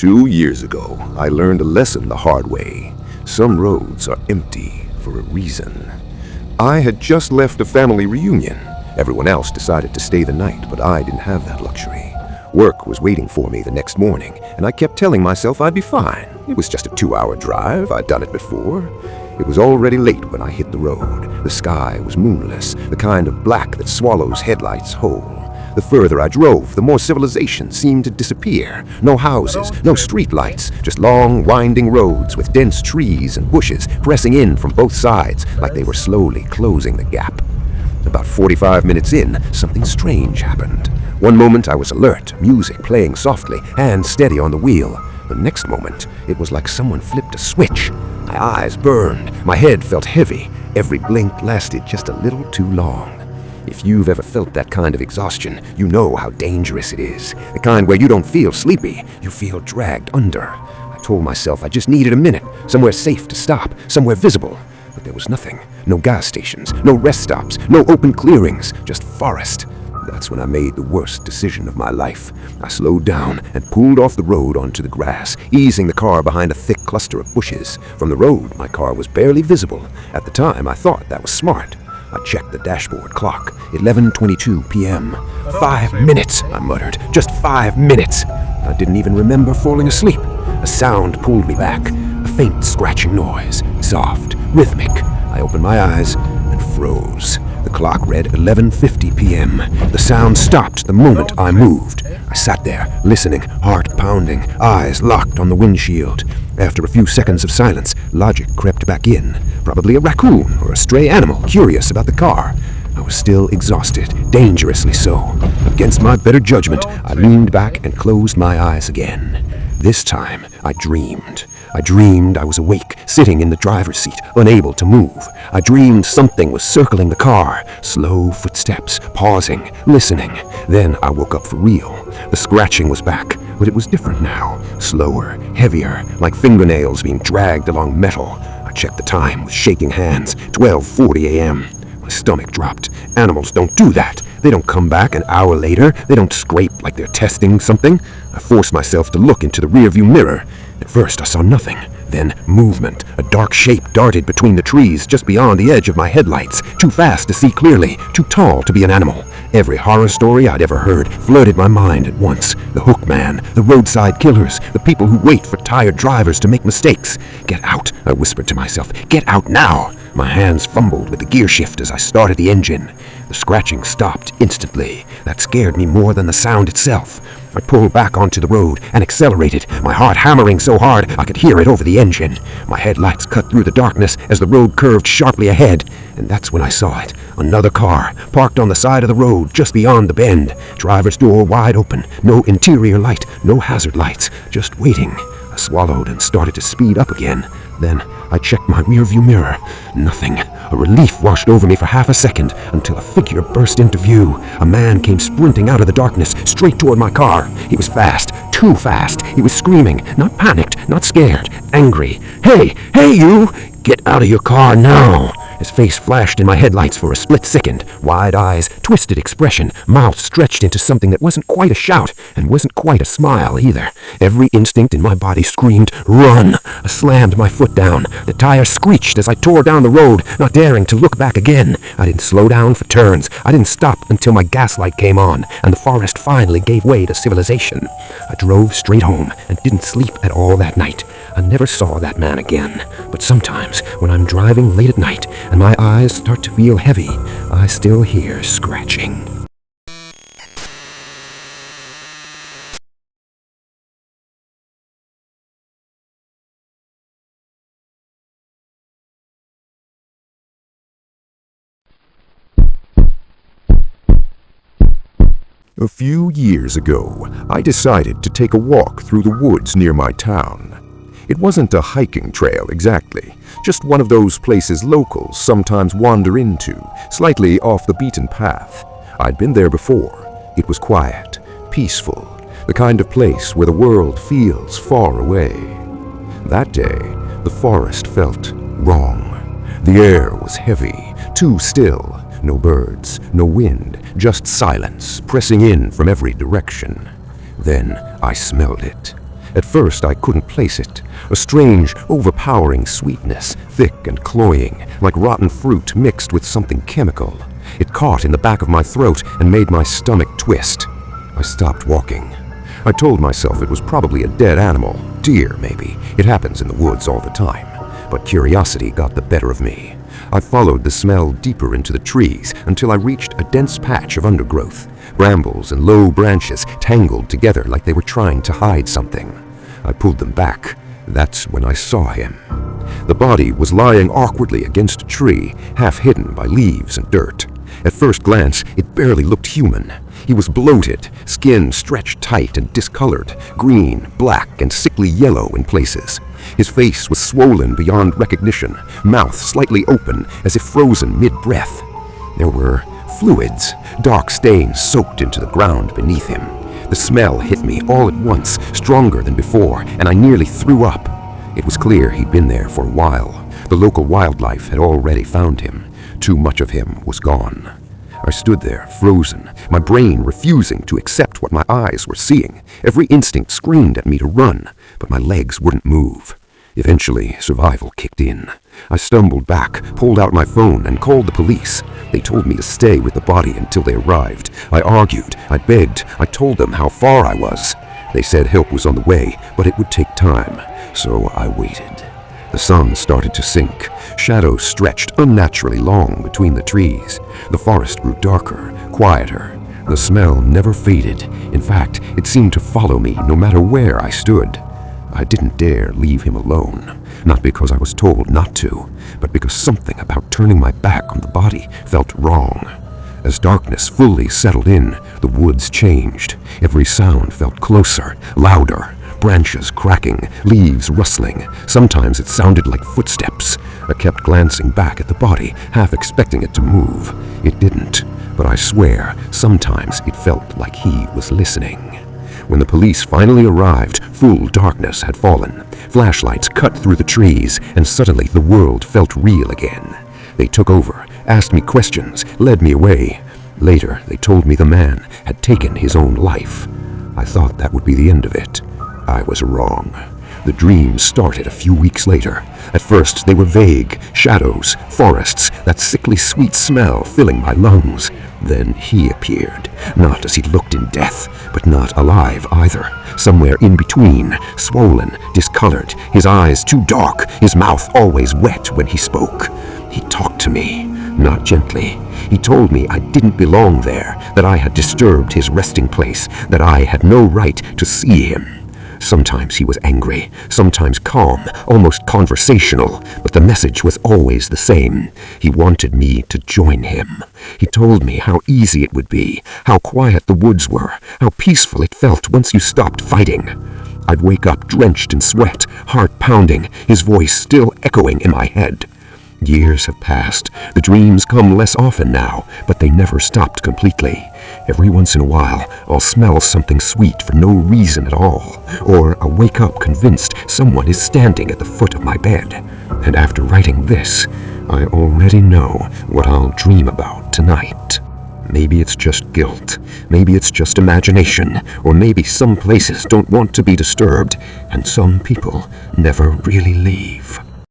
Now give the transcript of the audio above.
2 years ago, I learned a lesson the hard way. Some roads are empty for a reason. I had just left a family reunion. Everyone else decided to stay the night, but I didn't have that luxury. Work was waiting for me the next morning, and I kept telling myself I'd be fine. It was just a 2-hour drive. I'd done it before. It was already late when I hit the road. The sky was moonless, the kind of black that swallows headlights whole. The further I drove, the more civilization seemed to disappear. No houses, no streetlights, just long, winding roads with dense trees and bushes pressing in from both sides like they were slowly closing the gap. About 45 minutes in, something strange happened. One moment I was alert, music playing softly, hands steady on the wheel. The next moment, it was like someone flipped a switch. My eyes burned, my head felt heavy. Every blink lasted just a little too long. If you've ever felt that kind of exhaustion, you know how dangerous it is. The kind where you don't feel sleepy, you feel dragged under. I told myself I just needed a minute, somewhere safe to stop, somewhere visible. But there was nothing. No gas stations, no rest stops, no open clearings, just forest. That's when I made the worst decision of my life. I slowed down and pulled off the road onto the grass, easing the car behind a thick cluster of bushes. From the road, my car was barely visible. At the time, I thought that was smart. I checked the dashboard clock. 11:22 p.m. 5 minutes, I muttered. Just 5 minutes. I didn't even remember falling asleep. A sound pulled me back. A faint scratching noise. Soft, rhythmic. I opened my eyes and froze. The clock read 11:50 p.m. The sound stopped the moment I moved. I sat there, listening, heart pounding, eyes locked on the windshield. After a few seconds of silence, logic crept back in. Probably a raccoon or a stray animal curious about the car. I was still exhausted, dangerously so. Against my better judgment, I leaned back and closed my eyes again. This time, I dreamed. I dreamed I was awake, sitting in the driver's seat, unable to move. I dreamed something was circling the car, slow footsteps, pausing, listening. Then I woke up for real. The scratching was back, but it was different now. Slower, heavier, like fingernails being dragged along metal. I checked the time with shaking hands, 12:40 a.m. My stomach dropped. Animals don't do that. They don't come back an hour later. They don't scrape like they're testing something. I forced myself to look into the rearview mirror. At first, I saw nothing. Then, movement. A dark shape darted between the trees just beyond the edge of my headlights. Too fast to see clearly. Too tall to be an animal. Every horror story I'd ever heard flooded my mind at once. The hook man, the roadside killers, the people who wait for tired drivers to make mistakes. Get out, I whispered to myself. Get out now! My hands fumbled with the gear shift as I started the engine. The scratching stopped instantly. That scared me more than the sound itself. I pulled back onto the road and accelerated, my heart hammering so hard I could hear it over the engine. My headlights cut through the darkness as the road curved sharply ahead, and that's when I saw it. Another car, parked on the side of the road just beyond the bend. Driver's door wide open, no interior light, no hazard lights, just waiting. I swallowed and started to speed up again. Then I checked my rearview mirror. Nothing. A relief washed over me for half a second until a figure burst into view. A man came sprinting out of the darkness, straight toward my car. He was fast, too fast. He was screaming, not panicked, not scared, angry. Hey, you! Get out of your car now! His face flashed in my headlights for a split second. Wide eyes, twisted expression, mouth stretched into something that wasn't quite a shout and wasn't quite a smile either. Every instinct in my body screamed, run! I slammed my foot down. The tire screeched as I tore down the road, not daring to look back again. I didn't slow down for turns. I didn't stop until my gas light came on and the forest finally gave way to civilization. I drove straight home and didn't sleep at all that night. I never saw that man again. But sometimes, when I'm driving late at night and my eyes start to feel heavy, I still hear scratching. A few years ago, I decided to take a walk through the woods near my town. It wasn't a hiking trail exactly, just one of those places locals sometimes wander into, slightly off the beaten path. I'd been there before. It was quiet, peaceful, the kind of place where the world feels far away. That day, the forest felt wrong. The air was heavy, too still. No birds, no wind, just silence pressing in from every direction. Then I smelled it. At first, I couldn't place it. A strange, overpowering sweetness, thick and cloying, like rotten fruit mixed with something chemical. It caught in the back of my throat and made my stomach twist. I stopped walking. I told myself it was probably a dead animal, deer maybe. It happens in the woods all the time. But curiosity got the better of me. I followed the smell deeper into the trees until I reached a dense patch of undergrowth. Brambles and low branches tangled together like they were trying to hide something. I pulled them back. That's when I saw him. The body was lying awkwardly against a tree, half hidden by leaves and dirt. At first glance, it barely looked human. He was bloated, skin stretched tight and discolored, green, black, and sickly yellow in places. His face was swollen beyond recognition, mouth slightly open as if frozen mid-breath. There were fluids, dark stains soaked into the ground beneath him. The smell hit me all at once, stronger than before, and I nearly threw up. It was clear he'd been there for a while. The local wildlife had already found him. Too much of him was gone. I stood there, frozen, my brain refusing to accept what my eyes were seeing. Every instinct screamed at me to run, but my legs wouldn't move. Eventually, survival kicked in. I stumbled back, pulled out my phone, and called the police. They told me to stay with the body until they arrived. I argued, I begged, I told them how far I was. They said help was on the way, but it would take time, so I waited. The sun started to sink. Shadows stretched unnaturally long between the trees. The forest grew darker, quieter. The smell never faded. In fact, it seemed to follow me no matter where I stood. I didn't dare leave him alone, not because I was told not to, but because something about turning my back on the body felt wrong. As darkness fully settled in, the woods changed. Every sound felt closer, louder. Branches cracking, leaves rustling. Sometimes it sounded like footsteps. I kept glancing back at the body, half expecting it to move. It didn't, but I swear, sometimes it felt like he was listening. When the police finally arrived, full darkness had fallen. Flashlights cut through the trees, and suddenly the world felt real again. They took over, asked me questions, led me away. Later, they told me the man had taken his own life. I thought that would be the end of it. I was wrong. The dreams started a few weeks later. At first, they were vague, shadows, forests, that sickly sweet smell filling my lungs. Then he appeared, not as he looked in death, but not alive either. Somewhere in between, swollen, discolored, his eyes too dark, his mouth always wet when he spoke. He talked to me, not gently. He told me I didn't belong there, that I had disturbed his resting place, that I had no right to see him. Sometimes he was angry, sometimes calm, almost conversational, but the message was always the same. He wanted me to join him. He told me how easy it would be, how quiet the woods were, how peaceful it felt once you stopped fighting. I'd wake up drenched in sweat, heart pounding, his voice still echoing in my head. Years have passed. The dreams come less often now, but they never stopped completely. Every once in a while, I'll smell something sweet for no reason at all, or I'll wake up convinced someone is standing at the foot of my bed. And after writing this, I already know what I'll dream about tonight. Maybe it's just guilt, maybe it's just imagination, or maybe some places don't want to be disturbed, and some people never really leave.